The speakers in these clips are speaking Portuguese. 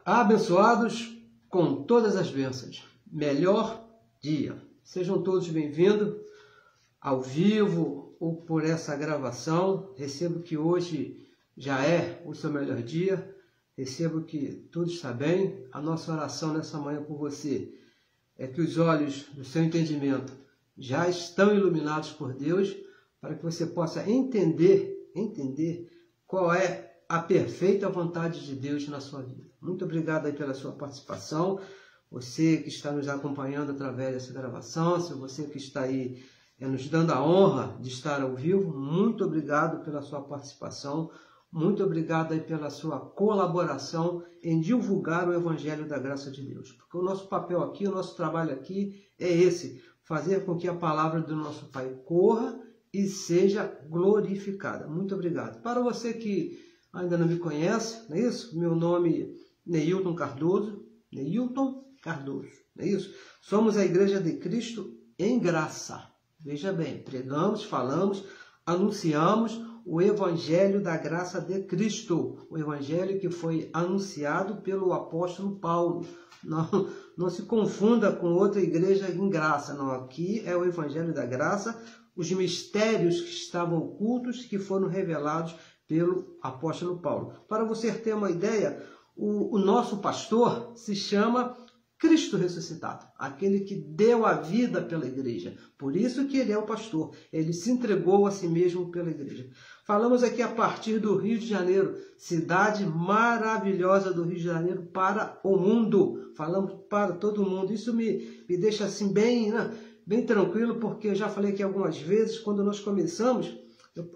Abençoados com todas as bênçãos. Melhor dia. Sejam todos bem-vindos ao vivo ou por essa gravação. Recebo que hoje já é o seu melhor dia. Recebo que tudo está bem. A nossa oração nessa manhã por você é que os olhos do seu entendimento já estão iluminados por Deus, para que você possa entender qual é a perfeita vontade de Deus na sua vida. Muito obrigado aí pela sua participação. Você que está nos acompanhando através dessa gravação, se você que está aí nos dando a honra de estar ao vivo, muito obrigado pela sua participação. Muito obrigado aí pela sua colaboração em divulgar o Evangelho da Graça de Deus. Porque o nosso papel aqui, o nosso trabalho aqui é esse, fazer com que a palavra do nosso Pai corra e seja glorificada. Muito obrigado. Para você que ainda não me conhece, não é isso? Meu nome é Neilton Cardoso, não é isso? Somos a Igreja de Cristo em Graça. Veja bem, pregamos, falamos, anunciamos o Evangelho da Graça de Cristo, o Evangelho que foi anunciado pelo apóstolo Paulo. Não se confunda com outra igreja em graça, não. Aqui é o Evangelho da Graça, os mistérios que estavam ocultos, que foram revelados pelo apóstolo Paulo. Para você ter uma ideia, o nosso pastor se chama Cristo ressuscitado, aquele que deu a vida pela igreja. Por isso que ele é o pastor. Ele se entregou a si mesmo pela igreja. Falamos aqui a partir do Rio de Janeiro, cidade maravilhosa do Rio de Janeiro para o mundo. Falamos para todo mundo. Isso me deixa assim bem tranquilo, porque eu já falei aqui algumas vezes, quando nós começamos,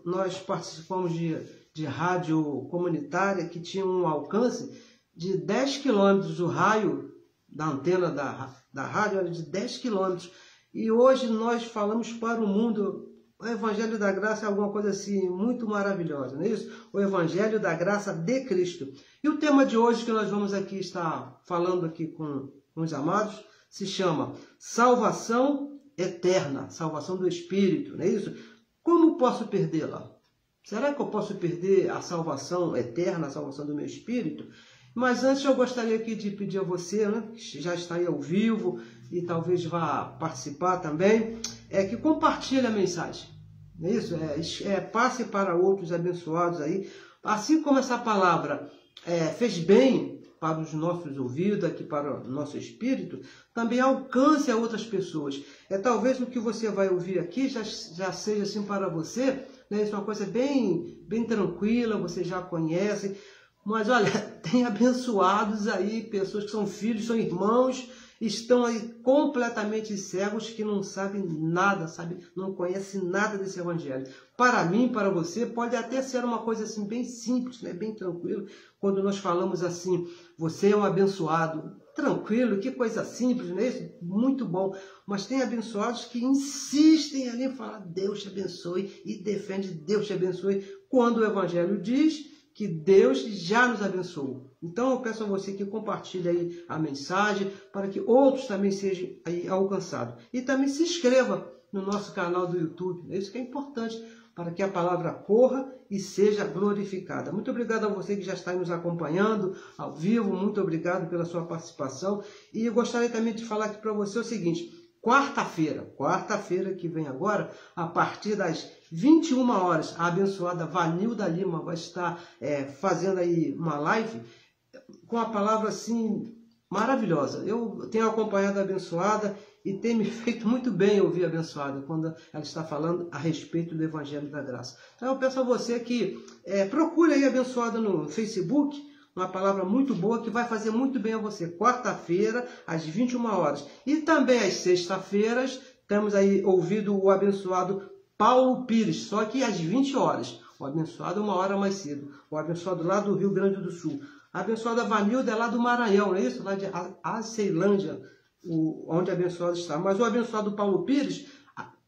nós participamos de rádio comunitária que tinha um alcance de 10 quilômetros, o raio da antena da rádio era de 10 quilômetros. E hoje nós falamos para o mundo. O Evangelho da Graça é alguma coisa assim muito maravilhosa, não é isso? O Evangelho da Graça de Cristo. E o tema de hoje que nós vamos aqui estar falando aqui com os amados se chama Salvação Eterna, Salvação do Espírito, não é isso? Como posso perdê-la? Será que eu posso perder a salvação eterna, a salvação do meu espírito? Mas antes eu gostaria aqui de pedir a você, que já está aí ao vivo e talvez vá participar também, que compartilhe a mensagem. Não é isso? Passe para outros abençoados aí. Assim como essa palavra fez bem para os nossos ouvidos, aqui para o nosso espírito, também alcance a outras pessoas. Talvez o que você vai ouvir aqui já seja assim para você, né? Isso é uma coisa bem tranquila, você já conhece. Mas olha, tem abençoados aí, pessoas que são filhos, são irmãos, estão aí completamente cegos, que não sabem nada, não conhecem nada desse Evangelho. Para mim, para você, pode até ser uma coisa assim bem simples, né? Bem tranquilo, quando nós falamos assim, você é um abençoado. Tranquilo, que coisa simples, não é isso? Muito bom. Mas tem abençoados que insistem ali em falar, Deus te abençoe, e defende, Deus te abençoe, quando o Evangelho diz que Deus já nos abençoou. Então eu peço a você que compartilhe aí a mensagem para que outros também sejam aí alcançados. E também se inscreva no nosso canal do YouTube. Isso que é importante para que a palavra corra e seja glorificada. Muito obrigado a você que já está nos acompanhando ao vivo. Muito obrigado pela sua participação. E eu gostaria também de falar aqui para você o seguinte. Quarta-feira que vem agora, a partir das 21 horas, a abençoada Vanilda Lima vai estar fazendo aí uma live com a palavra assim maravilhosa. Eu tenho acompanhado a abençoada e tem me feito muito bem ouvir a abençoada quando ela está falando a respeito do Evangelho da Graça. Então eu peço a você que procure aí a abençoada no Facebook, uma palavra muito boa que vai fazer muito bem a você. Quarta-feira, às 21 horas. E também às sexta-feiras, temos aí ouvido o abençoado Paulo Pires, só que às 20 horas. O abençoado é uma hora mais cedo. O abençoado lá do Rio Grande do Sul. A abençoada Vanilda é lá do Maranhão, não é isso? Lá de Aceilândia, onde a abençoada está. Mas o abençoado Paulo Pires,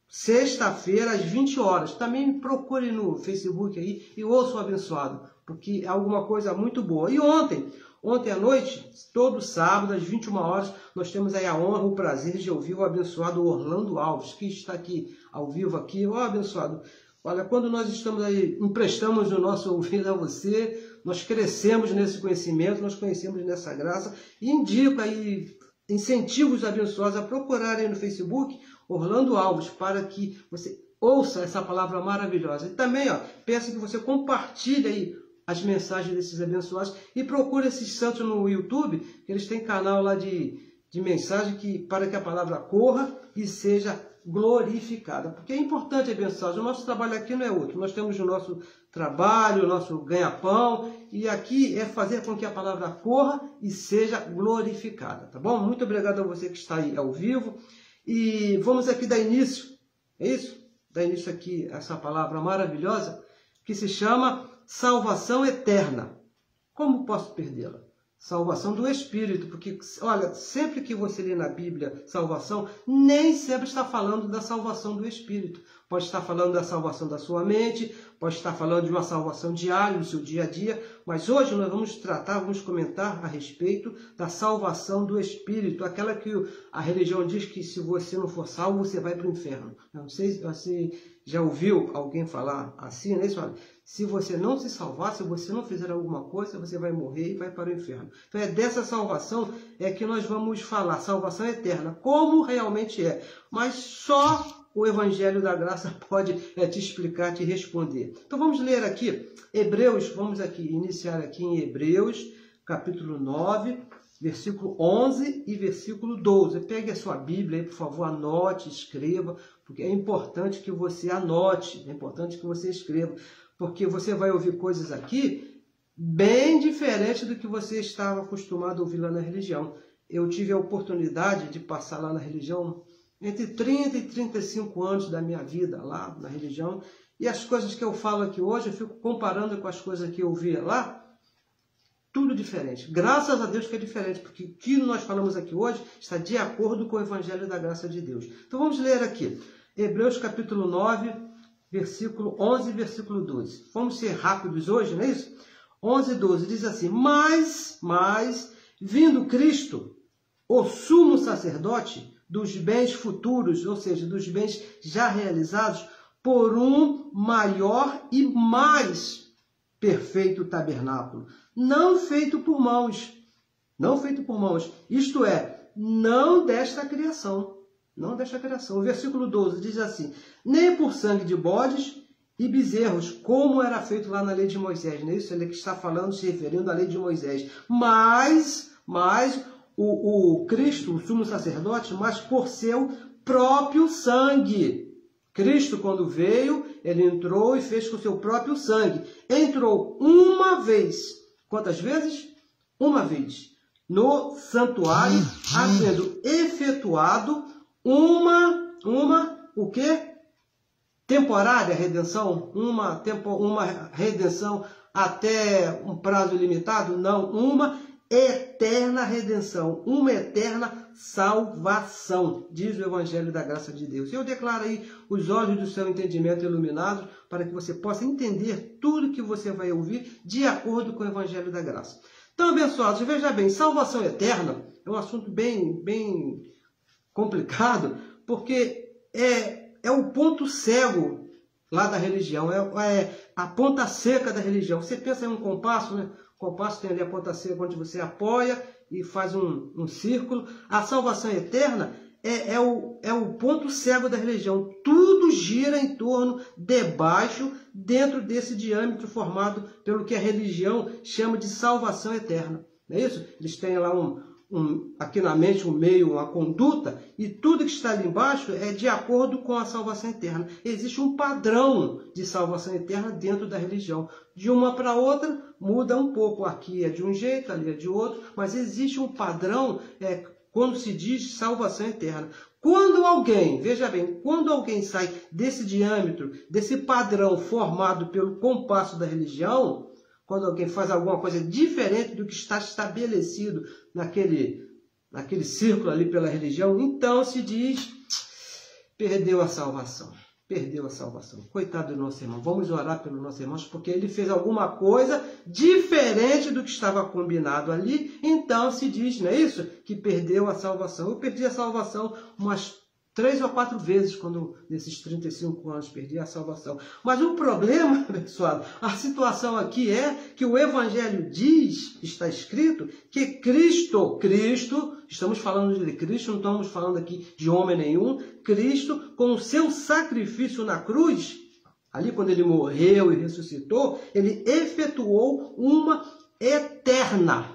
sexta-feira, às 20 horas. Também procure no Facebook aí e ouça o abençoado, porque é alguma coisa muito boa. E ontem à noite, todo sábado, às 21 horas, nós temos aí a honra, o prazer de ouvir o abençoado Orlando Alves, que está aqui ao vivo aqui. Ó, abençoado, Olha, quando nós estamos aí, emprestamos o nosso ouvido a você, nós crescemos nesse conhecimento, nós conhecemos nessa graça, e indico aí, incentivo os abençoados a procurarem no Facebook Orlando Alves, para que você ouça essa palavra maravilhosa. E também, peço que você compartilhe aí as mensagens desses abençoados e procure esses santos no YouTube, que eles têm canal lá de mensagem para que a palavra corra e seja glorificada. Porque é importante, abençoados, o nosso trabalho aqui não é outro. Nós temos o nosso trabalho, o nosso ganha-pão, e aqui é fazer com que a palavra corra e seja glorificada, tá bom? Muito obrigado a você que está aí ao vivo. E vamos aqui dar início, é isso? Dar início aqui a essa palavra maravilhosa, que se chama salvação eterna. Como posso perdê-la? Salvação do Espírito, porque, olha, sempre que você lê na Bíblia salvação, nem sempre está falando da salvação do Espírito. Pode estar falando da salvação da sua mente, pode estar falando de uma salvação diária, no seu dia a dia, mas hoje nós vamos comentar a respeito da salvação do Espírito, aquela que a religião diz que se você não for salvo, você vai para o inferno. Não sei se você já ouviu alguém falar assim, né? Olha, se você não se salvar, se você não fizer alguma coisa, você vai morrer e vai para o inferno. Então é dessa salvação que nós vamos falar, salvação eterna, como realmente é. Mas só o Evangelho da Graça pode te explicar, te responder. Então vamos ler aqui, Hebreus, vamos aqui iniciar aqui em Hebreus, capítulo 9, versículo 11 e versículo 12. Pegue a sua Bíblia aí, por favor, anote, escreva, porque é importante que você anote, é importante que você escreva, porque você vai ouvir coisas aqui bem diferentes do que você estava acostumado a ouvir lá na religião. Eu tive a oportunidade de passar lá na religião entre 30 e 35 anos da minha vida lá na religião, e as coisas que eu falo aqui hoje, eu fico comparando com as coisas que eu via lá, tudo diferente. Graças a Deus que é diferente, porque o que nós falamos aqui hoje está de acordo com o Evangelho da Graça de Deus. Então vamos ler aqui, Hebreus capítulo 9, versículo 11 e versículo 12. Vamos ser rápidos hoje, não é isso? 11 e 12 diz assim: Mas, vindo Cristo, o sumo sacerdote dos bens futuros, ou seja, dos bens já realizados, por um maior e mais perfeito tabernáculo, não feito por mãos, isto é, não desta criação. O versículo 12 diz assim: nem por sangue de bodes e bezerros, como era feito lá na lei de Moisés. Não é isso? Ele que está falando, se referindo à lei de Moisés. Mas o Cristo, o sumo sacerdote, mas por seu próprio sangue. Cristo, quando veio, ele entrou e fez com o seu próprio sangue. Entrou uma vez. Quantas vezes? Uma vez. No santuário, havendo efetuado o quê? Temporária redenção? Uma redenção até um prazo limitado? Não, uma eterna redenção, uma eterna salvação, diz o Evangelho da Graça de Deus. Eu declaro aí os olhos do seu entendimento iluminados para que você possa entender tudo que você vai ouvir de acordo com o Evangelho da Graça. Então, abençoados, veja bem, salvação eterna é um assunto bem complicado, porque é o ponto cego lá da religião, é a ponta seca da religião. Você pensa em um compasso, né? O compasso tem ali a ponta seca onde você apoia e faz um círculo. A salvação eterna é o ponto cego da religião. Tudo gira em torno, dentro desse diâmetro formado pelo que a religião chama de salvação eterna. Não é isso? Eles têm lá aqui na mente um meio, uma conduta, e tudo que está ali embaixo é de acordo com a salvação eterna. Existe um padrão de salvação eterna dentro da religião. De uma para outra muda um pouco. Aqui é de um jeito, ali é de outro, mas existe um padrão quando se diz salvação eterna. Quando alguém, veja bem, quando alguém sai desse diâmetro, desse padrão formado pelo compasso da religião, quando alguém faz alguma coisa diferente do que está estabelecido naquele círculo ali pela religião, então se diz, perdeu a salvação. Perdeu a salvação. Coitado do nosso irmão. Vamos orar pelo nosso irmão, porque ele fez alguma coisa diferente do que estava combinado ali. Então se diz, não é isso? Que perdeu a salvação. Eu perdi a salvação umas 3 ou 4 vezes quando nesses 35 anos perdi a salvação. Mas o problema, pessoal, a situação aqui é que o Evangelho diz, está escrito, que Cristo, estamos falando de Cristo, não estamos falando aqui de homem nenhum, Cristo, com o seu sacrifício na cruz, ali quando ele morreu e ressuscitou, ele efetuou uma eterna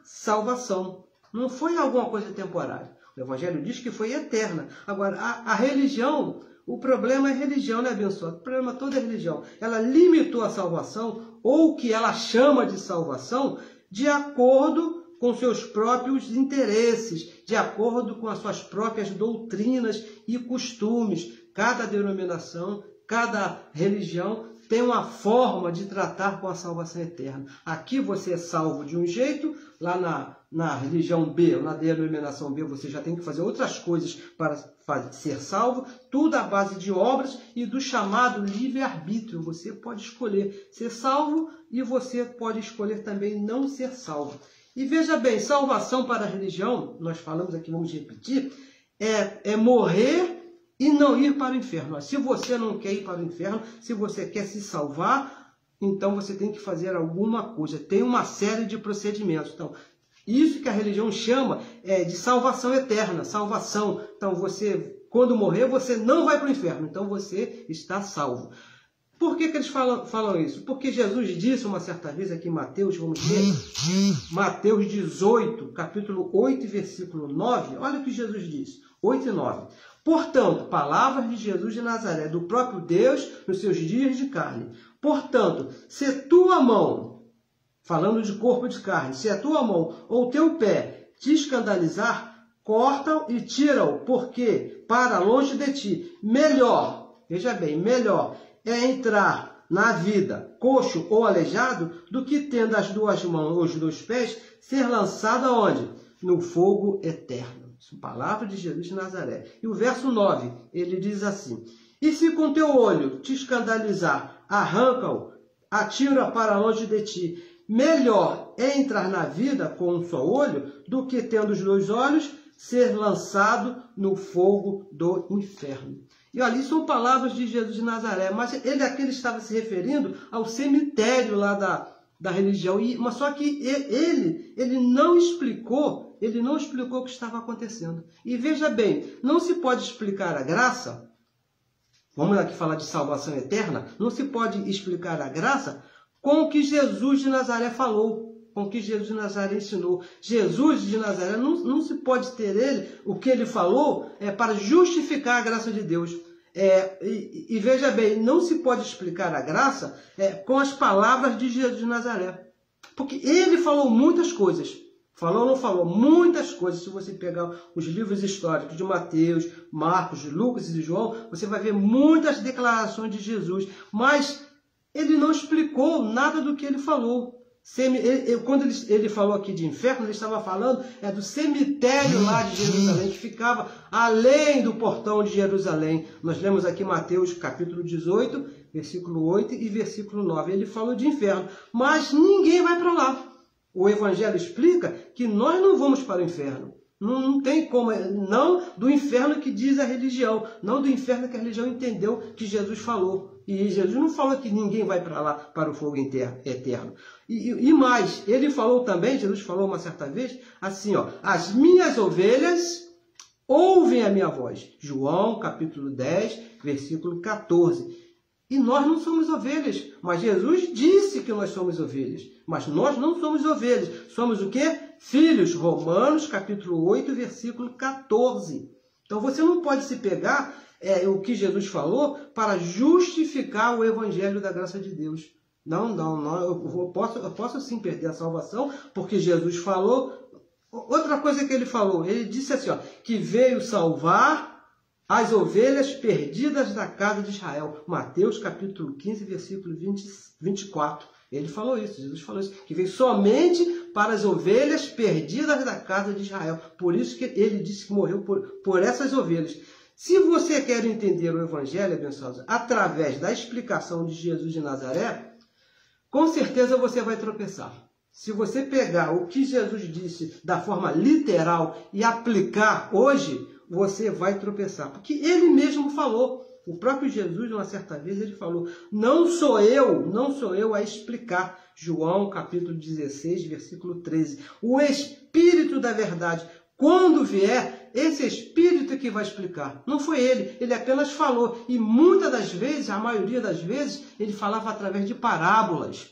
salvação. Não foi alguma coisa temporária. O Evangelho diz que foi eterna. Agora, a religião, o problema é religião, né, abençoado? O problema todo é religião. Ela limitou a salvação, ou o que ela chama de salvação, de acordo com seus próprios interesses, de acordo com as suas próprias doutrinas e costumes. Cada denominação, cada religião tem uma forma de tratar com a salvação eterna. Aqui você é salvo de um jeito, lá na religião B, ou na denominação B, você já tem que fazer outras coisas para ser salvo, tudo à base de obras e do chamado livre-arbítrio. Você pode escolher ser salvo e você pode escolher também não ser salvo. E veja bem, salvação para a religião, nós falamos aqui, vamos repetir, é morrer e não ir para o inferno. Se você não quer ir para o inferno, se você quer se salvar, então você tem que fazer alguma coisa. Tem uma série de procedimentos. Então, isso que a religião chama de salvação eterna, salvação. Então, você, quando morrer, você não vai para o inferno. Então, você está salvo. Por que eles falam isso? Porque Jesus disse uma certa vez aqui em Mateus, vamos ver, Mateus 18, capítulo 8, versículo 9. Olha o que Jesus disse, 8 e 9. Portanto, palavras de Jesus de Nazaré, do próprio Deus nos seus dias de carne. Portanto, se tua mão, falando de corpo de carne, se a tua mão ou teu pé te escandalizar, corta-o e tira-o, porque para longe de ti, melhor, veja bem, melhor é entrar na vida coxo ou aleijado do que tendo as duas mãos ou os dois pés ser lançado aonde? No fogo eterno. Isso é palavra de Jesus de Nazaré. E o verso 9, ele diz assim: e se com teu olho te escandalizar, arranca-o, atira para longe de ti. Melhor é entrar na vida com um só olho do que tendo os dois olhos ser lançado no fogo do inferno. E olha, isso são palavras de Jesus de Nazaré, mas ele estava se referindo ao cemitério lá da religião, mas só que ele não explicou o que estava acontecendo. E veja bem, não se pode explicar a graça, vamos aqui falar de salvação eterna, não se pode explicar a graça com o que Jesus de Nazaré falou, com o que Jesus de Nazaré ensinou. Jesus de Nazaré, não se pode ter o que ele falou para justificar a graça de Deus. E veja bem, não se pode explicar a graça com as palavras de Jesus de Nazaré. Porque ele falou muitas coisas. Falou ou não falou? Muitas coisas. Se você pegar os livros históricos de Mateus, Marcos, Lucas e João, você vai ver muitas declarações de Jesus. Mas ele não explicou nada do que ele falou. Quando ele falou aqui de inferno, ele estava falando do cemitério lá de Jerusalém, que ficava além do portão de Jerusalém. Nós lemos aqui Mateus capítulo 18, versículo 8 e versículo 9. Ele falou de inferno, mas ninguém vai para lá. O Evangelho explica que nós não vamos para o inferno. Não tem como, não do inferno que diz a religião, não do inferno que a religião entendeu que Jesus falou. E Jesus não falou que ninguém vai para lá, para o fogo eterno. E mais, ele falou também, Jesus falou uma certa vez, assim, ó, as minhas ovelhas ouvem a minha voz. João, capítulo 10, versículo 14. E nós não somos ovelhas, mas Jesus disse que nós somos ovelhas. Mas nós não somos ovelhas, somos o quê? Filhos. Romanos, capítulo 8, versículo 14. Então você não pode se pegar o que Jesus falou para justificar o evangelho da graça de Deus. Não, eu posso sim perder a salvação, porque Jesus falou. Outra coisa que ele falou, ele disse assim, ó, que veio salvar as ovelhas perdidas da casa de Israel. Mateus capítulo 15, versículo 24. Ele falou isso, Jesus falou isso, que veio somente para as ovelhas perdidas da casa de Israel. Por isso que ele disse que morreu por essas ovelhas. Se você quer entender o Evangelho, abençoados, através da explicação de Jesus de Nazaré, com certeza você vai tropeçar. Se você pegar o que Jesus disse da forma literal e aplicar hoje, você vai tropeçar. Porque ele mesmo falou, o próprio Jesus, uma certa vez, ele falou, não sou eu a explicar. João, capítulo 16, versículo 13. O Espírito da verdade, quando vier, esse Espírito que vai explicar. Não foi ele apenas falou. E muitas das vezes, a maioria das vezes, ele falava através de parábolas.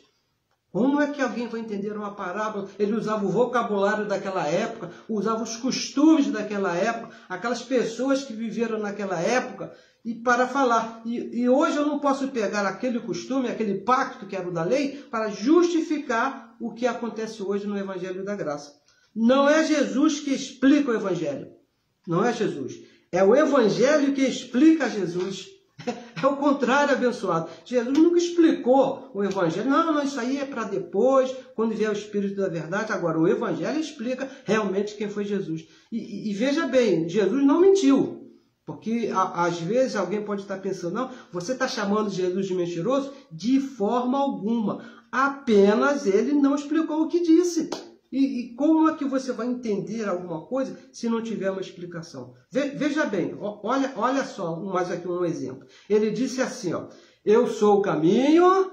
Como é que alguém vai entender uma parábola? Ele usava o vocabulário daquela época, usava os costumes daquela época, aquelas pessoas que viveram naquela época, e para falar. E hoje eu não posso pegar aquele costume, aquele pacto que era o da lei, para justificar o que acontece hoje no Evangelho da Graça. Não é Jesus que explica o Evangelho. Não é Jesus. É o Evangelho que explica Jesus. É o contrário, abençoado. Jesus nunca explicou o Evangelho. Não, isso aí é para depois, quando vier o Espírito da verdade. Agora, o Evangelho explica realmente quem foi Jesus. E veja bem, Jesus não mentiu. Porque, às vezes, alguém pode estar pensando, não, você está chamando Jesus de mentiroso? De forma alguma. Apenas ele não explicou o que disse. E como é que você vai entender alguma coisa se não tiver uma explicação? Veja bem, olha só, mais aqui um exemplo. Ele disse assim, ó, eu sou o caminho.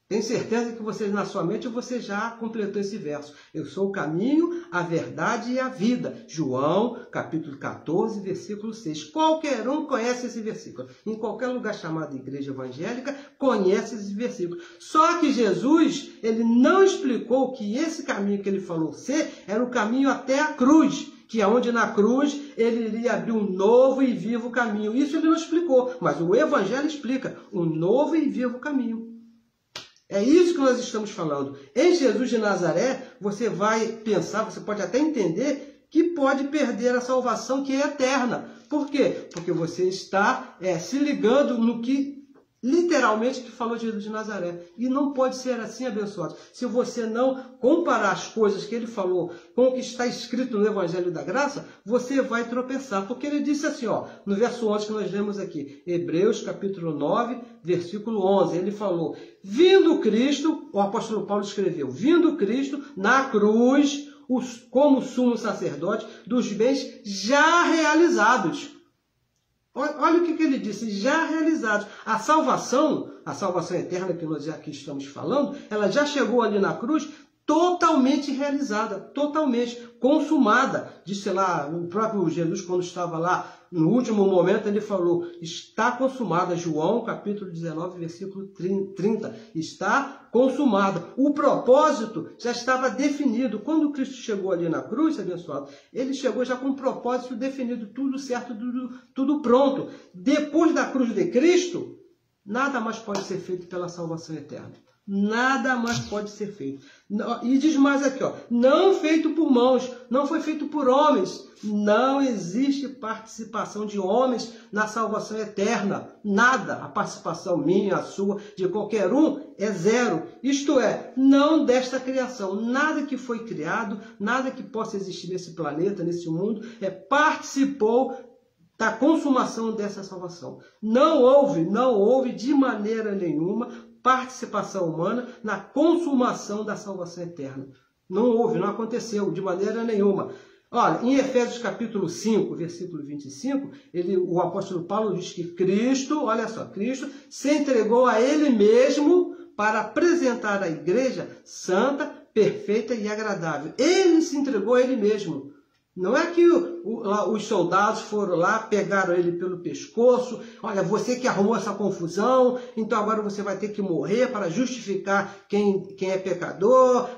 Tenho certeza que você, na sua mente, você já completou esse verso. Eu sou o caminho, a verdade e a vida. João, capítulo 14, versículo 6. Qualquer um conhece esse versículo. Em qualquer lugar chamado igreja evangélica, conhece esse versículo. Só que Jesus, ele não explicou que esse caminho que ele falou ser era o caminho até a cruz. Que é onde na cruz ele iria abrir um novo e vivo caminho. Isso ele não explicou, mas o Evangelho explica um novo e vivo caminho. É isso que nós estamos falando. Em Jesus de Nazaré, você vai pensar, você pode até entender que pode perder a salvação que é eterna. Por quê? Porque você está se ligando no que literalmente que falou Jesus de Nazaré. E não pode ser assim, abençoado. Se você não comparar as coisas que ele falou com o que está escrito no Evangelho da Graça, você vai tropeçar. Porque ele disse assim, ó, no verso 11 que nós lemos aqui, Hebreus capítulo 9, versículo 11, ele falou, vindo Cristo, o apóstolo Paulo escreveu, vindo Cristo na cruz, como sumo sacerdote dos bens já realizados. Olha o que ele disse, já realizados. A salvação eterna que nós aqui estamos falando, ela já chegou ali na cruz totalmente realizada, totalmente consumada. Disse lá, o próprio Jesus, quando estava lá, no último momento, ele falou, está consumada. João, capítulo 19, versículo 30. Está consumada. O propósito já estava definido. Quando Cristo chegou ali na cruz, abençoado, ele chegou já com um propósito definido, tudo certo, tudo pronto. Depois da cruz de Cristo, nada mais pode ser feito pela salvação eterna. Nada mais pode ser feito. E diz mais aqui, ó, não feito por mãos, não foi feito por homens. Não existe participação de homens na salvação eterna. Nada. A participação minha, a sua, de qualquer um, é zero. Isto é, não desta criação. Nada que foi criado, nada que possa existir nesse planeta, nesse mundo, participou da consumação dessa salvação. Não houve de maneira nenhuma participação humana na consumação da salvação eterna. Não houve, não aconteceu de maneira nenhuma. Olha, em Efésios capítulo 5, versículo 25, o apóstolo Paulo diz que Cristo, olha só, Cristo se entregou a ele mesmo para apresentar a igreja santa, perfeita e agradável. Ele se entregou a ele mesmo. Não é que os soldados foram lá, pegaram ele pelo pescoço, olha, você que arrumou essa confusão, então agora você vai ter que morrer para justificar quem é pecador.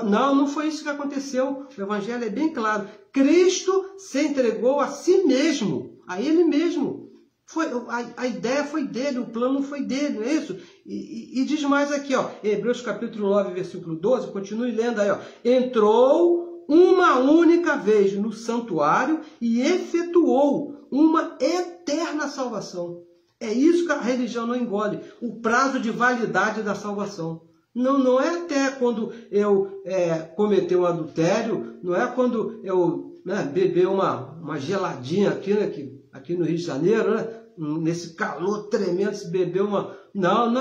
Não foi isso que aconteceu. O Evangelho é bem claro. Cristo se entregou a si mesmo, a ele mesmo. A ideia foi dele, o plano foi dele, não é isso? E diz mais aqui, ó, Hebreus capítulo 9, versículo 12, continue lendo aí, ó, entrou uma única vez no santuário e efetuou uma eterna salvação. É isso que a religião não engole, o prazo de validade da salvação. Não é até quando eu cometer um adultério, não é quando eu beber uma geladinha aqui, né, aqui no Rio de Janeiro, né, nesse calor tremendo, se beber uma... Não.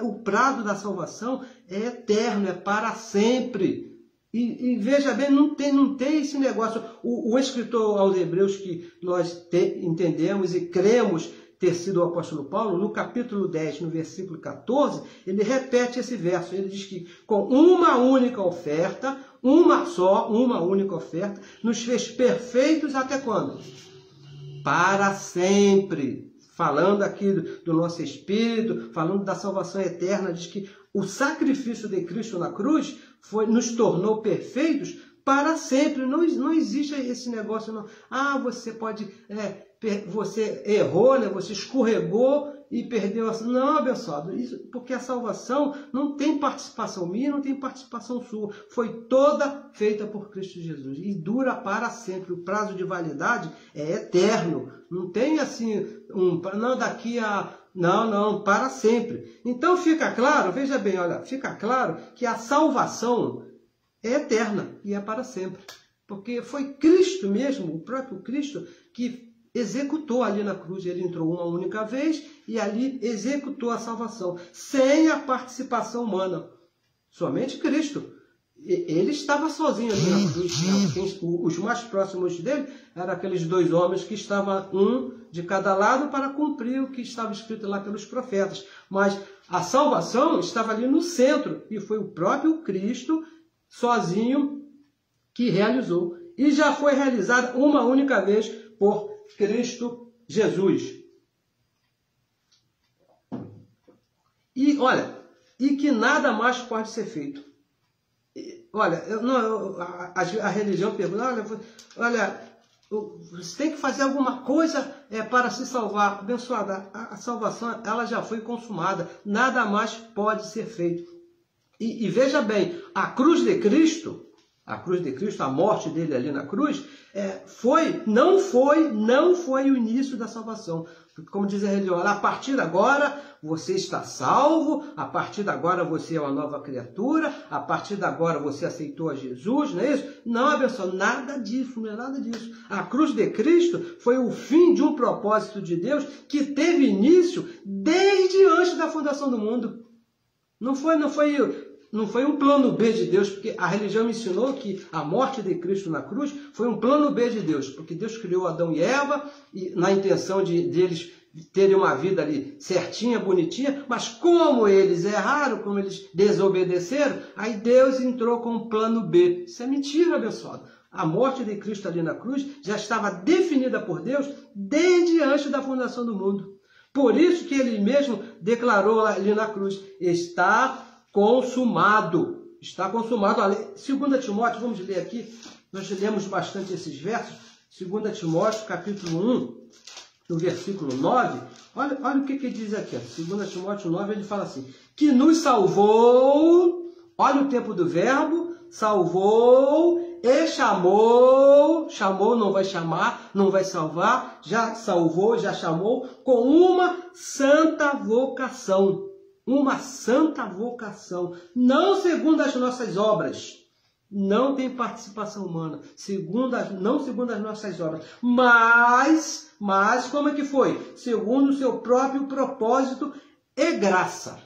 O prazo da salvação é eterno, é para sempre. E veja bem, não tem esse negócio. O escritor aos Hebreus, que nós entendemos e cremos ter sido o apóstolo Paulo, no capítulo 10, no versículo 14, ele repete esse verso. Ele diz que com uma única oferta, uma única oferta, nos fez perfeitos até quando? Para sempre. Falando aqui do nosso espírito, falando da salvação eterna, diz que o sacrifício de Cristo na cruz nos tornou perfeitos para sempre. Não existe esse negócio, não. Ah, você pode... você errou, né? Você escorregou e perdeu a... Não, abençoado, isso, porque a salvação não tem participação minha, não tem participação sua. Foi toda feita por Cristo Jesus e dura para sempre. O prazo de validade é eterno. Não tem assim, não daqui a... Não, para sempre. Então fica claro, veja bem, olha, fica claro que a salvação é eterna e é para sempre. Porque foi Cristo mesmo, o próprio Cristo, que executou ali na cruz. Ele entrou uma única vez e ali executou a salvação, sem a participação humana. Somente Cristo. Ele estava sozinho ali na cruz. Os mais próximos dele eram aqueles dois homens que estavam um de cada lado para cumprir o que estava escrito lá pelos profetas. Mas a salvação estava ali no centro e foi o próprio Cristo sozinho que realizou. E já foi realizada uma única vez por Cristo Jesus. E olha, e que nada mais pode ser feito. Olha, a religião pergunta, olha, você tem que fazer alguma coisa para se salvar. Abençoada, a salvação ela já foi consumada, nada mais pode ser feito. E veja bem, a cruz de Cristo, a morte dele ali na cruz, não foi o início da salvação. Como diz a religião, a partir de agora você está salvo, a partir de agora você é uma nova criatura, a partir de agora você aceitou a Jesus, não é isso? Não, abençoado, nada disso, não é nada disso. A cruz de Cristo foi o fim de um propósito de Deus que teve início desde antes da fundação do mundo. Não foi um plano B de Deus, porque a religião me ensinou que a morte de Cristo na cruz foi um plano B de Deus, porque Deus criou Adão e Eva na intenção de eles terem uma vida ali certinha, bonitinha, mas como eles erraram, como eles desobedeceram, aí Deus entrou com um plano B. Isso é mentira, abençoado. A morte de Cristo ali na cruz já estava definida por Deus desde antes da fundação do mundo. Por isso que ele mesmo declarou ali na cruz, está consumado. Está consumado. 2 Timóteo, vamos ler aqui. Nós lemos bastante esses versos. 2 Timóteo, capítulo 1, no versículo 9. Olha o que diz aqui. 2 Timóteo 9, ele fala assim, que nos salvou, olha o tempo do verbo, salvou e chamou, não vai chamar, não vai salvar, já salvou, já chamou, com uma santa vocação. Uma santa vocação, não segundo as nossas obras, não tem participação humana, não segundo as nossas obras, mas como é que foi? Segundo o seu próprio propósito e graça.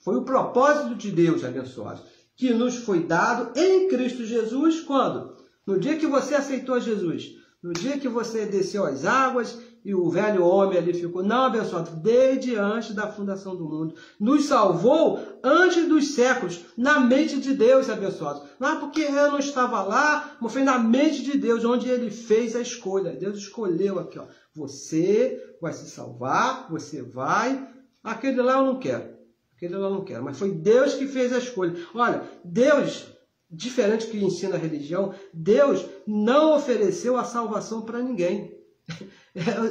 Foi o propósito de Deus, abençoado, que nos foi dado em Cristo Jesus, quando? No dia que você aceitou Jesus, no dia que você desceu às águas, e o velho homem ali ficou, não, abençoado, desde antes da fundação do mundo. Nos salvou antes dos séculos, na mente de Deus, abençoado. Não é porque eu não estava lá, mas foi na mente de Deus, onde ele fez a escolha. Deus escolheu aqui, ó. Você vai se salvar, você vai. Aquele lá eu não quero. Aquele lá eu não quero. Mas foi Deus que fez a escolha. Olha, Deus, diferente do que ensina a religião, Deus não ofereceu a salvação para ninguém.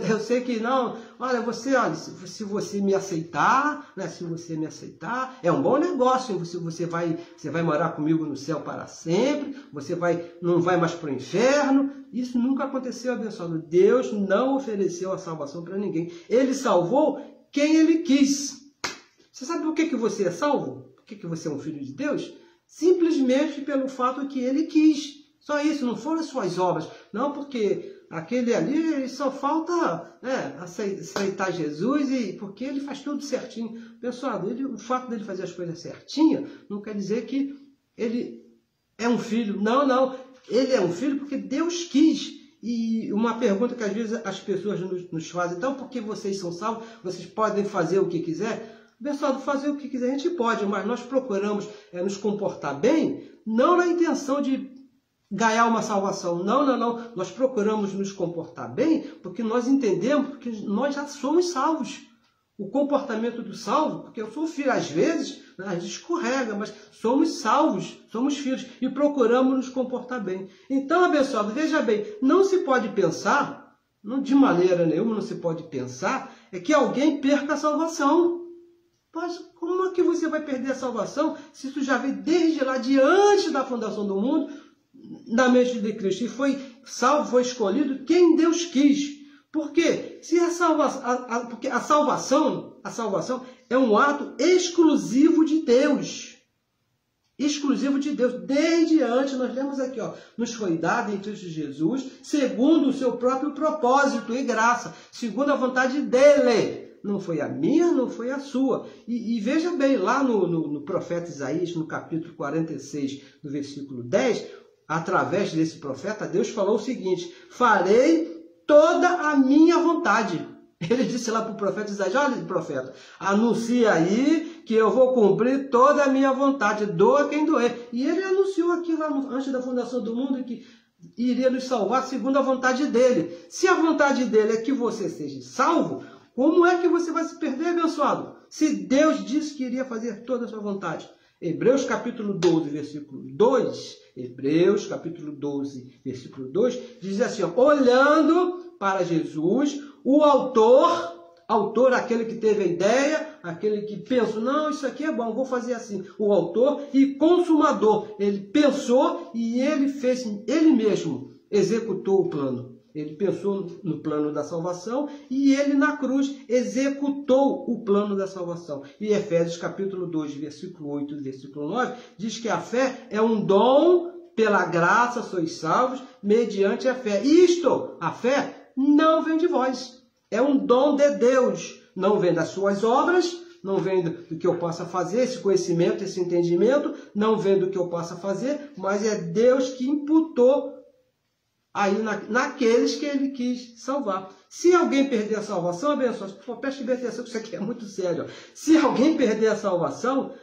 Eu sei que não, olha, se você me aceitar, né, se você me aceitar, é um bom negócio, você vai morar comigo no céu para sempre, você não vai mais para o inferno. Isso nunca aconteceu, abençoado. Deus não ofereceu a salvação para ninguém. Ele salvou quem ele quis. Você sabe por que você é salvo? Por que você é um filho de Deus? Simplesmente pelo fato que ele quis. Só isso, não foram as suas obras. Não, porque aquele ali só falta aceitar Jesus, porque ele faz tudo certinho. Pessoal, o fato dele fazer as coisas certinhas não quer dizer que ele é um filho. Não, não. Ele é um filho porque Deus quis. E uma pergunta que às vezes as pessoas nos fazem, então, porque vocês são salvos, vocês podem fazer o que quiser? Pessoal, fazer o que quiser a gente pode, mas nós procuramos nos comportar bem, não na intenção de ganhar uma salvação. Não, não, não. Nós procuramos nos comportar bem porque nós entendemos que nós já somos salvos. O comportamento do salvo, porque eu sou filho, às vezes, a gente escorrega, mas somos salvos, somos filhos e procuramos nos comportar bem. Então, abençoado, veja bem, não se pode pensar, de maneira nenhuma não se pode pensar, que alguém perca a salvação. Mas como é que você vai perder a salvação se isso já veio desde lá, diante da fundação do mundo, na mente de Cristo, e foi salvo, foi escolhido quem Deus quis? Por quê? Se porque a salvação é um ato exclusivo de Deus. Exclusivo de Deus. Desde antes, nós lemos aqui, nos foi dado em Cristo Jesus, segundo o seu próprio propósito e graça, segundo a vontade dele. Não foi a minha, não foi a sua. E veja bem, lá no profeta Isaías, no capítulo 46, no versículo 10, através desse profeta, Deus falou o seguinte: farei toda a minha vontade. Ele disse lá para o profeta Isaías: olha, profeta, anuncia aí que eu vou cumprir toda a minha vontade, doa quem doer. E ele anunciou aqui lá antes da fundação do mundo que iria nos salvar segundo a vontade dele. Se a vontade dele é que você seja salvo, como é que você vai se perder, abençoado? Se Deus disse que iria fazer toda a sua vontade. Hebreus capítulo 12, versículo 2, Hebreus capítulo 12, versículo 2, diz assim, olhando para Jesus, o autor, aquele que teve a ideia, aquele que pensou, não, isso aqui é bom, vou fazer assim. O autor e consumador, ele pensou e ele fez, ele mesmo executou o plano. Ele pensou no plano da salvação e ele na cruz executou o plano da salvação. E Efésios capítulo 2, versículo 8 e versículo 9, diz que a fé é um dom, pela graça sois salvos, mediante a fé. Isto, a fé, não vem de vós. É um dom de Deus. Não vem das suas obras, não vem do que eu possa fazer, esse conhecimento, esse entendimento, não vem do que eu possa fazer, mas é Deus que imputou aí naqueles que ele quis salvar. Se alguém perder a salvação, abençoado, preste bem atenção, que isso aqui é muito sério. Se alguém perder a salvação,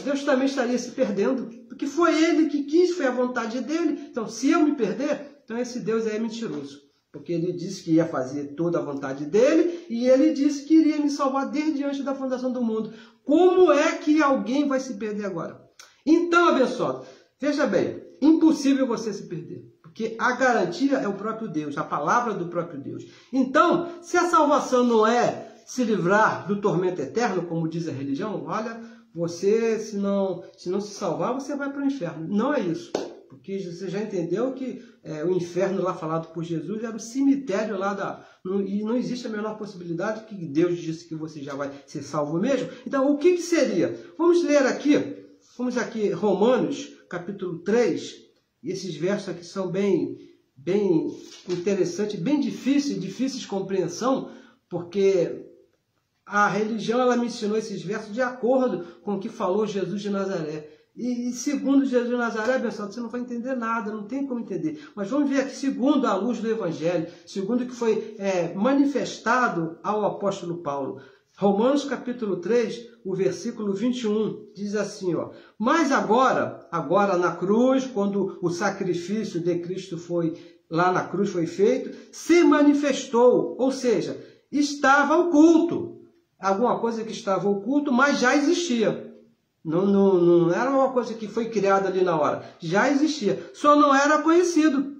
Deus também estaria se perdendo, porque foi ele que quis, foi a vontade dele. Então, se eu me perder, então esse Deus é mentiroso, porque ele disse que ia fazer toda a vontade dele e ele disse que iria me salvar desde antes da fundação do mundo. Como é que alguém vai se perder agora? Então, abençoado, veja bem, impossível você se perder. Porque a garantia é o próprio Deus, a palavra do próprio Deus. Então, se a salvação não é se livrar do tormento eterno, como diz a religião, olha, você, se não se salvar, você vai para o inferno. Não é isso. Porque você já entendeu que o inferno lá falado por Jesus era o cemitério lá e não existe a menor possibilidade que Deus disse que você já vai ser salvo mesmo. Então, o que seria? Vamos ler aqui, Romanos, capítulo 3, e esses versos aqui são bem interessantes, bem difíceis de compreensão, porque a religião ela me ensinou esses versos de acordo com o que falou Jesus de Nazaré. E segundo Jesus de Nazaré, pessoal, você não vai entender nada, não tem como entender. Mas vamos ver aqui, segundo a luz do Evangelho, segundo o que foi manifestado ao apóstolo Paulo. Romanos capítulo 3, o versículo 21, diz assim, mas agora na cruz, quando o sacrifício de Cristo lá na cruz foi feito, se manifestou, ou seja, estava oculto. Alguma coisa que estava oculto, mas já existia. Não era uma coisa que foi criada ali na hora, já existia, só não era conhecido.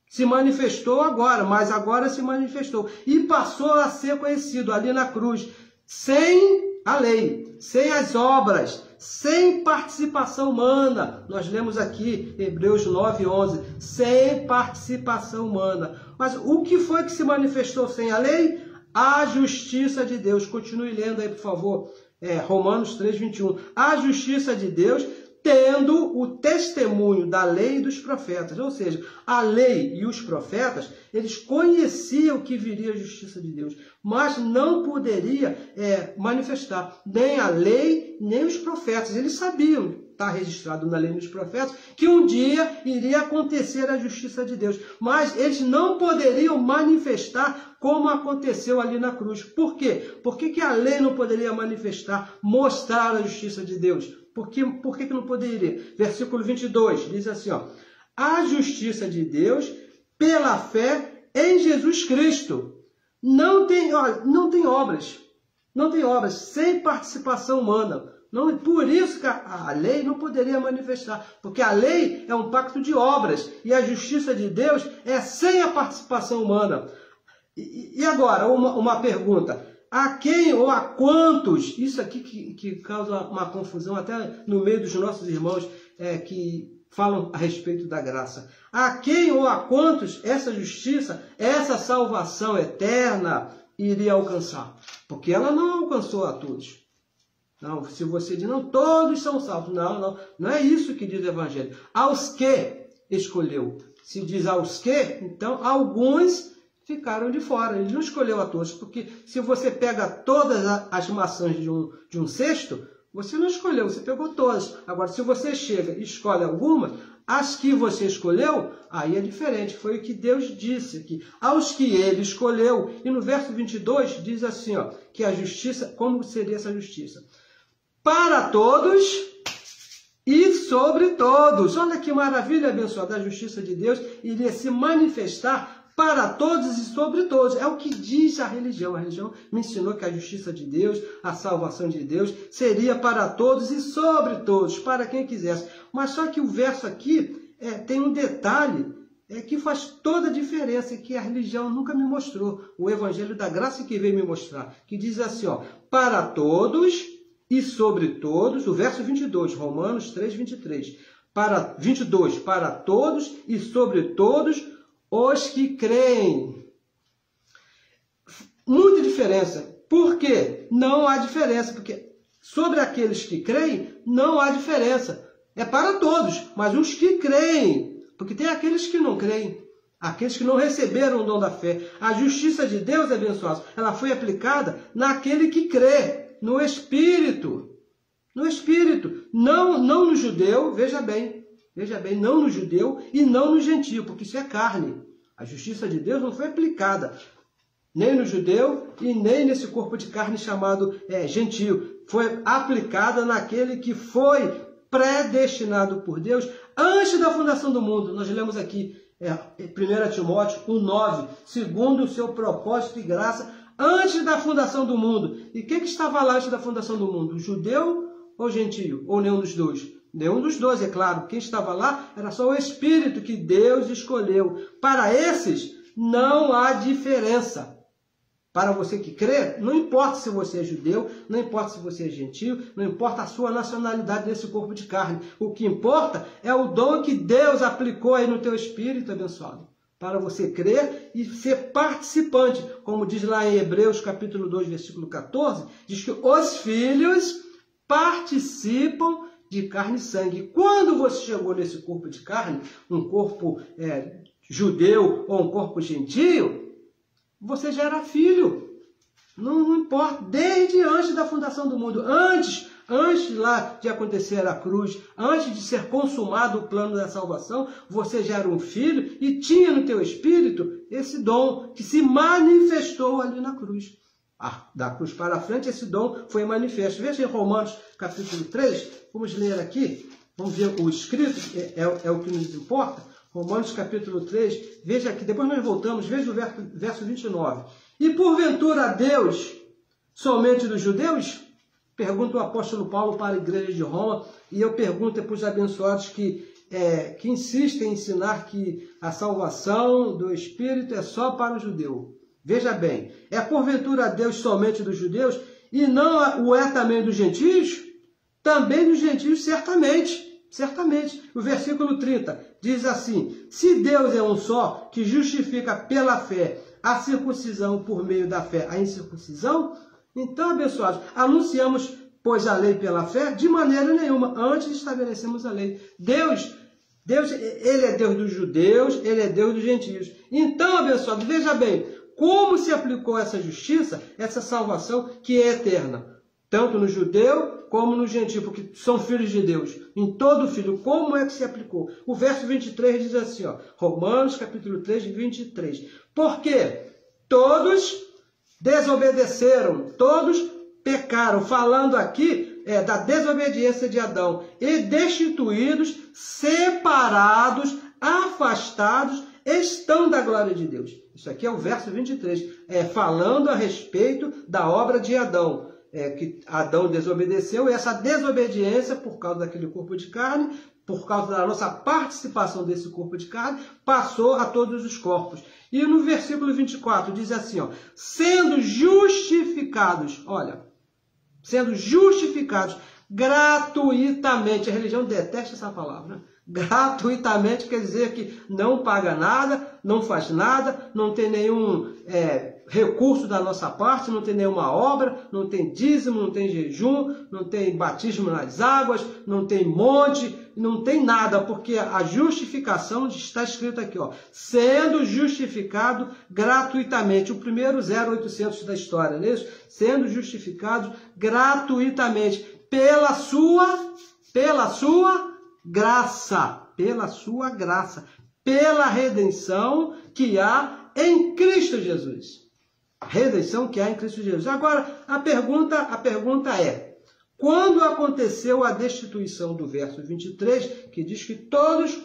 Se manifestou agora, mas agora se manifestou. E passou a ser conhecido ali na cruz, sem a lei, sem as obras, sem participação humana. Nós lemos aqui, Hebreus 9:11, sem participação humana. Mas o que foi que se manifestou sem a lei? A justiça de Deus. Continue lendo aí, por favor, Romanos 3:21. A justiça de Deus, tendo o testemunho da lei e dos profetas. Ou seja, a lei e os profetas, eles conheciam que viria a justiça de Deus, mas não poderia manifestar nem a lei, nem os profetas. Eles sabiam está registrado na lei e nos profetas, que um dia iria acontecer a justiça de Deus. Mas eles não poderiam manifestar como aconteceu ali na cruz. Por quê? Por que a lei não poderia manifestar, mostrar a justiça de Deus? Por que não poderia? Versículo 22 diz assim, ó, a justiça de Deus pela fé em Jesus Cristo. Não tem obras. Não tem obras, sem participação humana. Não, por isso que a lei não poderia manifestar, porque a lei é um pacto de obras e a justiça de Deus é sem a participação humana. E agora, uma pergunta, a quem ou a quantos, isso aqui que causa uma confusão até no meio dos nossos irmãos que falam a respeito da graça, a quem ou a quantos essa justiça, essa salvação eterna iria alcançar? Porque ela não alcançou a todos. Não, se você diz, não, todos são salvos. Não é isso que diz o Evangelho. Aos que escolheu. Se diz aos que, então alguns ficaram de fora. Ele não escolheu a todos, porque se você pega todas as maçãs de um cesto, você não escolheu, você pegou todas. Agora, se você chega e escolhe algumas, as que você escolheu, aí é diferente. Foi o que Deus disse aqui. Aos que ele escolheu. E no verso 22 diz assim, ó, que a justiça, como seria essa justiça? Para todos e sobre todos. Olha que maravilha abençoada. A justiça de Deus iria se manifestar para todos e sobre todos. É o que diz a religião. A religião me ensinou que a justiça de Deus, a salvação de Deus, seria para todos e sobre todos, para quem quisesse. Mas só que o verso aqui tem um detalhe que faz toda a diferença, que a religião nunca me mostrou. O Evangelho da Graça que veio me mostrar, que diz assim, ó, para todos e sobre todos, o verso 22, Romanos 3, 23. Para 22, para todos e sobre todos os que creem. Muita diferença. Por quê? Não há diferença, porque sobre aqueles que creem, não há diferença. É para todos, mas os que creem. Porque tem aqueles que não creem, aqueles que não receberam o dom da fé. A justiça de Deus, abençoados, ela foi aplicada naquele que crê, no Espírito. No Espírito. Não no judeu, veja bem, não no judeu e não no gentio, porque isso é carne. A justiça de Deus não foi aplicada nem no judeu e nem nesse corpo de carne chamado gentio. Foi aplicada naquele que foi predestinado por Deus antes da fundação do mundo. Nós lemos aqui 1 Timóteo 1,9, segundo o seu propósito e graça, antes da fundação do mundo. E quem que estava lá antes da fundação do mundo? O judeu ou gentio? Ou nenhum dos dois? Nenhum dos dois, é claro. Quem estava lá era só o Espírito que Deus escolheu. Para esses, não há diferença. Para você que crê, não importa se você é judeu, não importa se você é gentio, não importa a sua nacionalidade nesse corpo de carne. O que importa é o dom que Deus aplicou aí no teu espírito, abençoado. Para você crer e ser participante. Como diz lá em Hebreus capítulo 2, versículo 14, diz que os filhos participam de carne e sangue. Quando você chegou nesse corpo de carne, um corpo judeu ou um corpo gentio, você já era filho. Não importa. Desde antes da fundação do mundo. Antes lá de acontecer a cruz, antes de ser consumado o plano da salvação, você já era um filho e tinha no teu espírito esse dom que se manifestou ali na cruz. Da cruz para frente, esse dom foi manifesto. Veja em Romanos capítulo 3, vamos ler aqui, vamos ver o escrito, é o que nos importa. Romanos capítulo 3, veja aqui, depois nós voltamos, veja o verso 29. E porventura Deus somente dos judeus? Pergunta o apóstolo Paulo para a igreja de Roma, e eu pergunto para os abençoados que insistem em ensinar que a salvação do Espírito é só para o judeu. Veja bem, é porventura Deus somente dos judeus, e não o é também dos gentios? Também dos gentios, certamente. Certamente. O versículo 30 diz assim, se Deus é um só, que justifica pela fé a circuncisão por meio da fé a incircuncisão, então, abençoados, anunciamos, pois, a lei pela fé? De maneira nenhuma, antes estabelecemos a lei. Deus, ele é Deus dos judeus, ele é Deus dos gentios. Então, abençoados, veja bem, como se aplicou essa justiça, essa salvação que é eterna, tanto no judeu como no gentio, porque são filhos de Deus. Em todo filho, como é que se aplicou? O verso 23 diz assim, ó, Romanos capítulo 3, 23. Porque todos desobedeceram, todos pecaram, falando aqui da desobediência de Adão, e destituídos, separados, afastados, estão da glória de Deus. Isso aqui é o verso 23, falando a respeito da obra de Adão, que Adão desobedeceu, e essa desobediência, por causa daquele corpo de carne, por causa da nossa participação desse corpo de carne, passou a todos os corpos. E no versículo 24 diz assim, ó, sendo justificados, olha, sendo justificados gratuitamente. A religião detesta essa palavra, né? Gratuitamente quer dizer que não paga nada, não faz nada, não tem nenhum recurso da nossa parte, não tem nenhuma obra, não tem dízimo, não tem jejum, não tem batismo nas águas, não tem monte, não tem nada, porque a justificação está escrito aqui, ó, sendo justificado gratuitamente, o primeiro 0800 da história, não é isso? Sendo justificados gratuitamente pela sua graça, pela redenção que há em Cristo Jesus. Redenção que há em Cristo Jesus. Agora, a pergunta é, quando aconteceu a destituição do verso 23, que diz que todos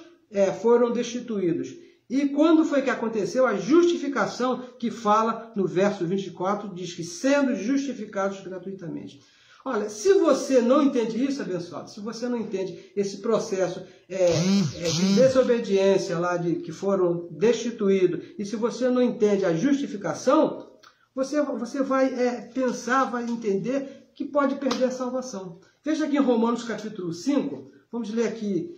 foram destituídos, e quando foi que aconteceu a justificação que fala no verso 24, diz que sendo justificados gratuitamente. Olha, se você não entende isso, abençoado, se você não entende esse processo de desobediência lá, que foram destituídos, e se você não entende a justificação, você vai pensar, vai entender que pode perder a salvação. Veja aqui em Romanos capítulo 5, vamos ler aqui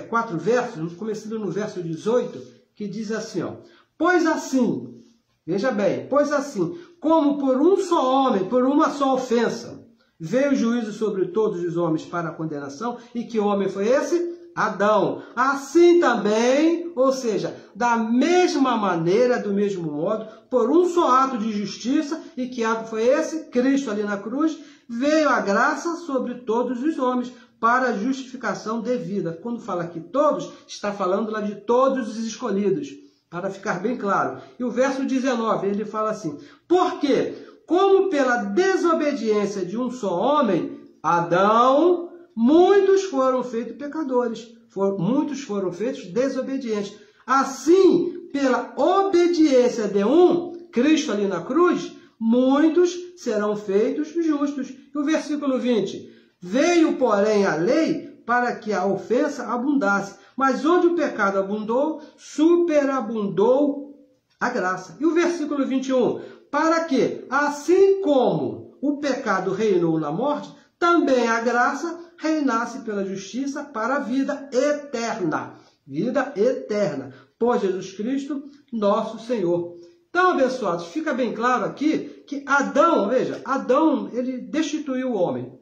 4 versos, começando no verso 18, que diz assim, ó, pois assim, veja bem, pois assim, como por um só homem, por uma só ofensa, veio o juízo sobre todos os homens para a condenação, e que homem foi esse? Adão. Assim também, ou seja, da mesma maneira, do mesmo modo, por um só ato de justiça, e que ato foi esse? Cristo ali na cruz, veio a graça sobre todos os homens, para a justificação devida. Quando fala aqui todos, está falando lá de todos os escolhidos, para ficar bem claro. E o verso 19, ele fala assim, porque como pela desobediência de um só homem, Adão, muitos foram feitos pecadores, muitos foram feitos desobedientes. Assim, pela obediência de um, Cristo ali na cruz, muitos serão feitos justos. E o versículo 20, veio, porém, a lei para que a ofensa abundasse, mas onde o pecado abundou, superabundou a graça. E o versículo 21, para que, assim como o pecado reinou na morte, também a graça reinasse pela justiça para a vida eterna. Vida eterna. Por Jesus Cristo, nosso Senhor. Então, abençoados, fica bem claro aqui que Adão, veja, Adão, ele destituiu o homem,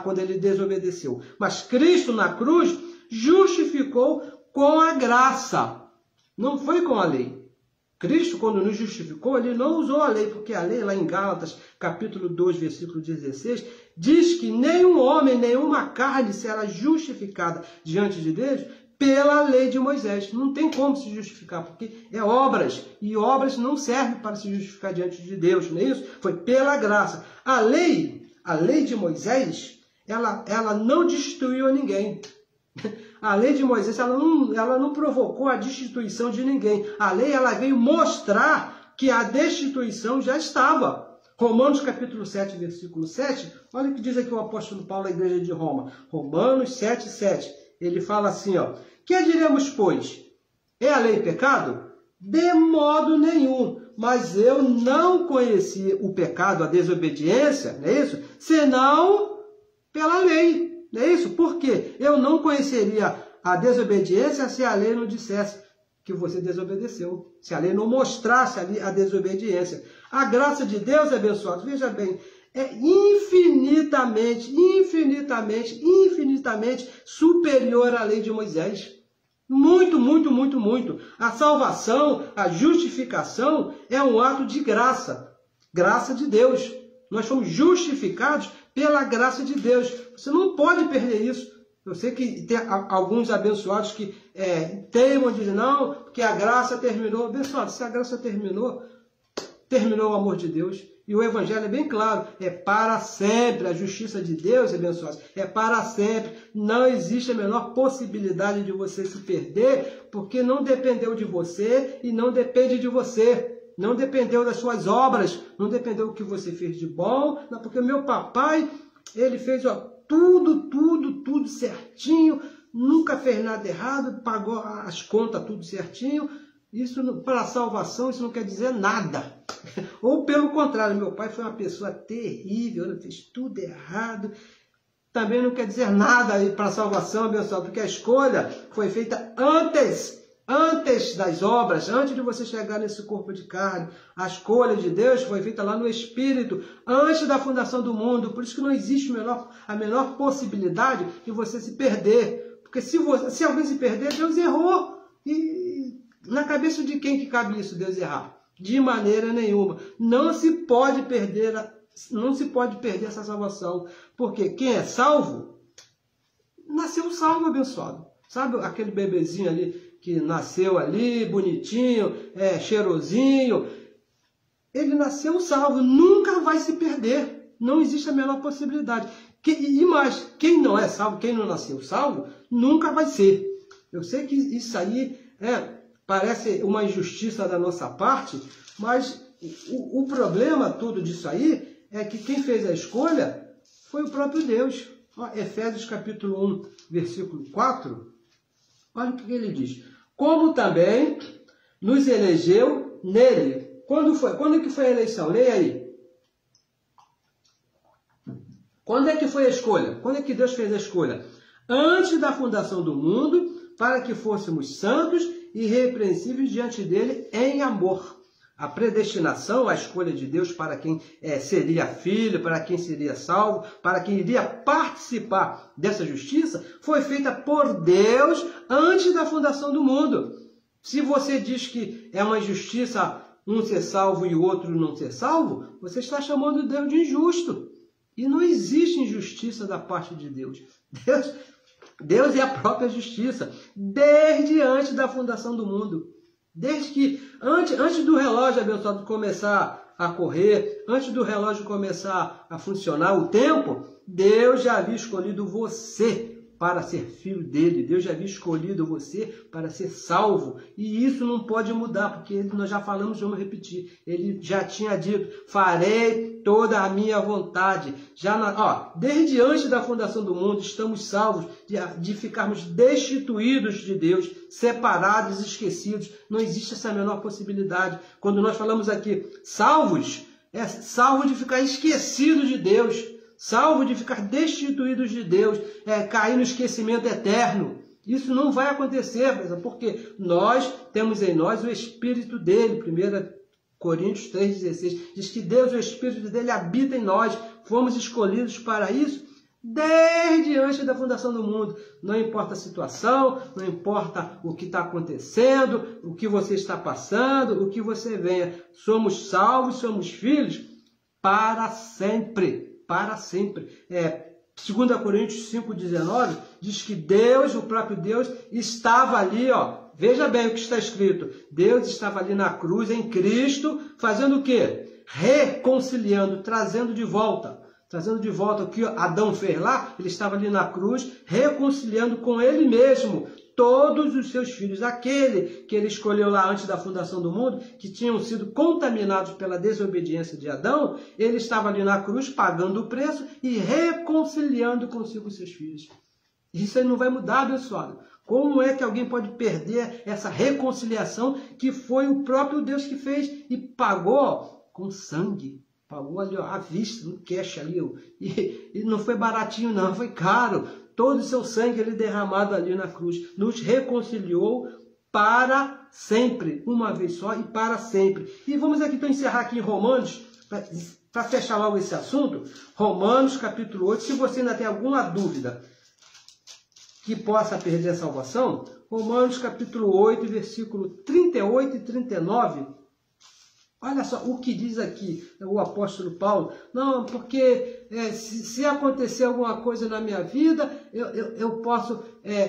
quando ele desobedeceu. Mas Cristo na cruz justificou com a graça. Não foi com a lei. Cristo, quando nos justificou, ele não usou a lei, porque a lei, lá em Gálatas, capítulo 2, versículo 16, diz que nenhum homem, nenhuma carne será justificada diante de Deus pela lei de Moisés. Não tem como se justificar, porque é obras, e obras não servem para se justificar diante de Deus, não é isso? Foi pela graça. A lei de Moisés, ela não destituiu a ninguém. A lei de Moisés, ela não provocou a destituição de ninguém. A lei, ela veio mostrar que a destituição já estava. Romanos capítulo 7, versículo 7, olha o que diz aqui o apóstolo Paulo à igreja de Roma. Romanos 7, 7. Ele fala assim, ó, que diremos, pois? É a lei pecado? De modo nenhum. Mas eu não conheci o pecado, a desobediência, não é isso? Senão pela lei. Não é isso? Por quê? Eu não conheceria a desobediência se a lei não dissesse que você desobedeceu. Se a lei não mostrasse ali a desobediência. A graça de Deus, abençoado, veja bem, é infinitamente superior à lei de Moisés. Muito, muito, muito, muito. A salvação, a justificação é um ato de graça. Graça de Deus. Nós fomos justificados pela graça de Deus. Você não pode perder isso. Eu sei que tem alguns abençoados que teimam, dizem, não, porque a graça terminou. Abençoado, se a graça terminou, terminou o amor de Deus. E o Evangelho é bem claro, é para sempre. A justiça de Deus, abençoados, é para sempre. Não existe a menor possibilidade de você se perder, porque não dependeu de você e não depende de você. Não dependeu das suas obras, não dependeu do que você fez de bom, não, porque o meu papai, ele fez tudo certinho, nunca fez nada errado, pagou as contas tudo certinho. Isso, para a salvação, isso não quer dizer nada. Ou pelo contrário, meu pai foi uma pessoa terrível, ele fez tudo errado. Também não quer dizer nada aí para a salvação, abençoado, porque a escolha foi feita antes das obras, antes de você chegar nesse corpo de carne. A escolha de Deus foi feita lá no Espírito, antes da fundação do mundo. Por isso que não existe a menor possibilidade de você se perder. Porque se alguém se perder, Deus errou. E na cabeça de quem que cabe isso, Deus errar? De maneira nenhuma. Não se pode perder essa salvação. Porque quem é salvo, nasceu salvo, abençoado. Sabe aquele bebezinho ali que nasceu ali, bonitinho, cheirosinho? Ele nasceu salvo, nunca vai se perder. Não existe a menor possibilidade. E mais, quem não é salvo, quem não nasceu salvo, nunca vai ser. Eu sei que isso aí parece uma injustiça da nossa parte, mas o problema todo disso aí é que quem fez a escolha foi o próprio Deus. Efésios capítulo 1, versículo 4, olha o que ele diz. Como também nos elegeu nele. Quando é que foi a eleição? Leia aí. Quando é que foi a escolha? Quando é que Deus fez a escolha? Antes da fundação do mundo, para que fôssemos santos e irrepreensíveis diante dele em amor. A predestinação, a escolha de Deus para quem seria filho, para quem seria salvo, para quem iria participar dessa justiça, foi feita por Deus antes da fundação do mundo. Se você diz que é uma injustiça um ser salvo e o outro não ser salvo, você está chamando Deus de injusto. E não existe injustiça da parte de Deus. Deus é a própria justiça, desde antes da fundação do mundo. Desde que, antes do relógio abençoado começar a correr, antes do relógio começar a funcionar, o tempo, Deus já havia escolhido você para ser filho dele. Deus já havia escolhido você para ser salvo. E isso não pode mudar, porque nós já falamos, vamos repetir. Ele já tinha dito, farei toda a minha vontade. Desde antes da fundação do mundo, estamos salvos de ficarmos destituídos de Deus, separados, esquecidos. Não existe essa menor possibilidade. Quando nós falamos aqui salvos, é salvo de ficar esquecido de Deus. Salvo de ficar destituídos de Deus, cair no esquecimento eterno. Isso não vai acontecer, porque nós temos em nós o Espírito dele. 1 Coríntios 3,16 diz que Deus, o Espírito dele, habita em nós. Fomos escolhidos para isso desde antes da fundação do mundo. Não importa a situação, não importa o que está acontecendo, o que você está passando, o que você venha. Somos salvos, somos filhos para sempre. Para sempre. 2 Coríntios 5,19 diz que Deus, o próprio Deus, estava ali, veja bem o que está escrito. Deus estava ali na cruz, em Cristo, fazendo o quê? Reconciliando, trazendo de volta o que Adão fez lá. Ele estava ali na cruz, reconciliando com ele mesmo todos os seus filhos, aquele que ele escolheu lá antes da fundação do mundo, que tinham sido contaminados pela desobediência de Adão. Ele estava ali na cruz, pagando o preço e reconciliando consigo os seus filhos. Isso aí não vai mudar, abençoado. Como é que alguém pode perder essa reconciliação que foi o próprio Deus que fez e pagou com sangue? Pagou ali à vista, no cash ali. E não foi baratinho não, foi caro. Todo o seu sangue ele derramado ali na cruz. Nos reconciliou para sempre. Uma vez só e para sempre. E vamos aqui então encerrar aqui em Romanos, para fechar logo esse assunto. Romanos capítulo 8. Se você ainda tem alguma dúvida que possa perder a salvação, Romanos capítulo 8, versículo 38 e 39. Olha só o que diz aqui o apóstolo Paulo. Não, porque se acontecer alguma coisa na minha vida, eu posso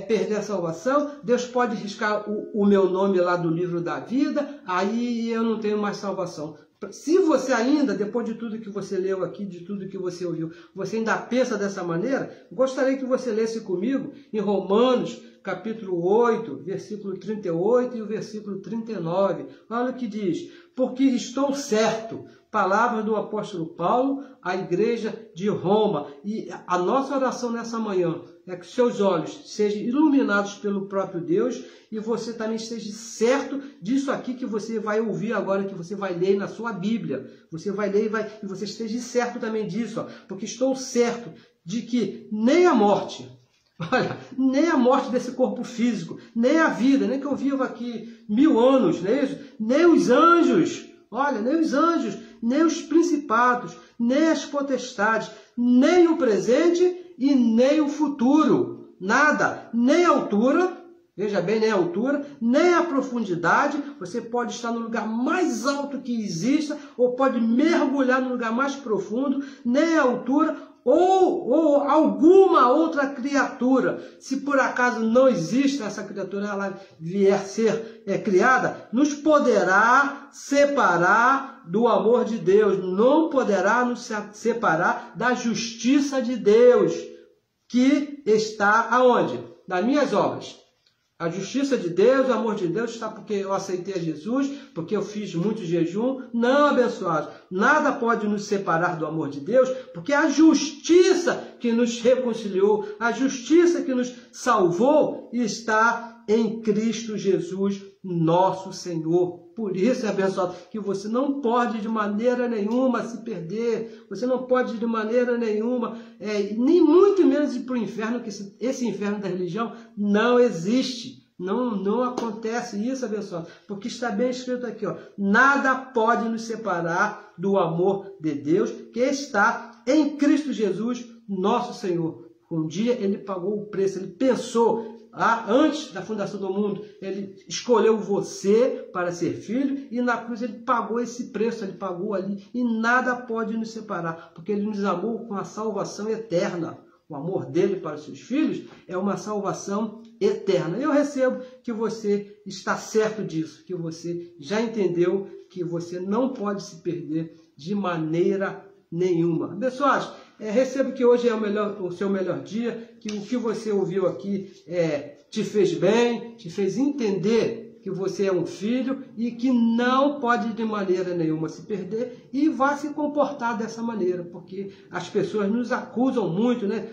perder a salvação. Deus pode riscar o meu nome lá do livro da vida, aí eu não tenho mais salvação. Se você ainda, depois de tudo que você leu aqui, de tudo que você ouviu, você ainda pensa dessa maneira, gostaria que você lesse comigo em Romanos, capítulo 8, versículo 38 e o versículo 39. Olha o que diz: porque estou certo, palavra do apóstolo Paulo à igreja de Roma. E a nossa oração nessa manhã é que seus olhos sejam iluminados pelo próprio Deus e você também esteja certo disso aqui que você vai ouvir agora, que você vai ler na sua Bíblia. Você vai ler e você esteja certo também disso, ó, porque estou certo de que nem a morte, olha, nem a morte desse corpo físico, nem a vida, nem que eu viva aqui 1000 anos, nem os anjos, olha, nem os anjos, nem os principados, nem as potestades, nem o presente e nem o futuro, nada, nem a altura, veja bem, nem a altura, nem a profundidade. Você pode estar no lugar mais alto que exista, ou pode mergulhar no lugar mais profundo, nem a altura, ou alguma outra criatura, se por acaso não existe essa criatura, ela vier a ser criada, nos poderá separar do amor de Deus, não poderá nos separar da justiça de Deus, que está aonde? Nas minhas obras. A justiça de Deus, o amor de Deus está porque eu aceitei a Jesus, porque eu fiz muito jejum. Não, abençoados, nada pode nos separar do amor de Deus, porque a justiça que nos reconciliou, a justiça que nos salvou, está em Cristo Jesus, nosso Senhor. Por isso, abençoado, que você não pode de maneira nenhuma se perder, você não pode de maneira nenhuma, nem muito menos ir para o inferno, que esse inferno da religião não existe. Não acontece isso, abençoado, porque está bem escrito aqui, ó, nada pode nos separar do amor de Deus, que está em Cristo Jesus, nosso Senhor. Um dia ele pagou o preço, ele pensou, antes da fundação do mundo, ele escolheu você para ser filho, e na cruz ele pagou esse preço, ele pagou ali, e nada pode nos separar, porque ele nos amou com a salvação eterna. O amor dele para os seus filhos é uma salvação eterna. Eu recebo que você está certo disso, que você já entendeu que você não pode se perder de maneira nenhuma. Abençoados, recebo que hoje é o seu melhor dia, que o que você ouviu aqui te fez bem, te fez entender que você é um filho e que não pode de maneira nenhuma se perder e vai se comportar dessa maneira, porque as pessoas nos acusam muito, né?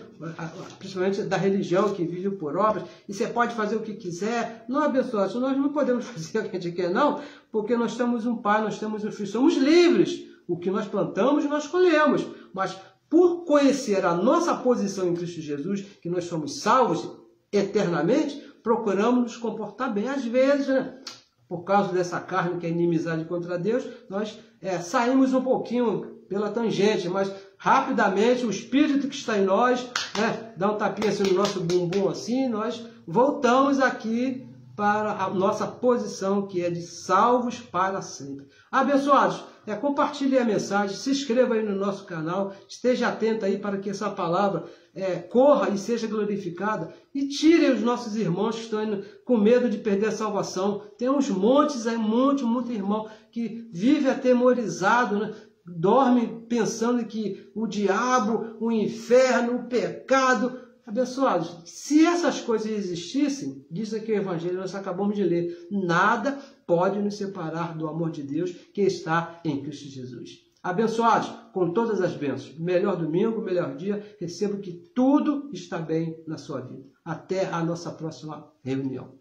Principalmente da religião, que vive por obras, e você pode fazer o que quiser. Não, abençoados, nós não podemos fazer o que a gente quer, não, porque nós temos um Pai, nós temos um Filho, somos livres. O que nós plantamos, nós colhemos, mas por conhecer a nossa posição em Cristo Jesus, que nós somos salvos eternamente, procuramos nos comportar bem. Às vezes, né, por causa dessa carne que é inimizade contra Deus, nós saímos um pouquinho pela tangente, mas rapidamente o Espírito que está em nós, né, dá um tapinha assim no nosso bumbum, assim, nós voltamos aqui para a nossa posição, que é de salvos para sempre. Abençoados, compartilhe a mensagem, se inscreva aí no nosso canal, esteja atento aí para que essa palavra corra e seja glorificada, e tirem os nossos irmãos que estão indo com medo de perder a salvação. Tem uns montes aí, muito irmão que vive atemorizado, né? Dorme pensando que o diabo, o inferno, o pecado. Abençoados, se essas coisas existissem, diz aqui o Evangelho, nós acabamos de ler, nada pode nos separar do amor de Deus que está em Cristo Jesus. Abençoados, com todas as bênçãos, melhor domingo, melhor dia, recebo que tudo está bem na sua vida. Até a nossa próxima reunião.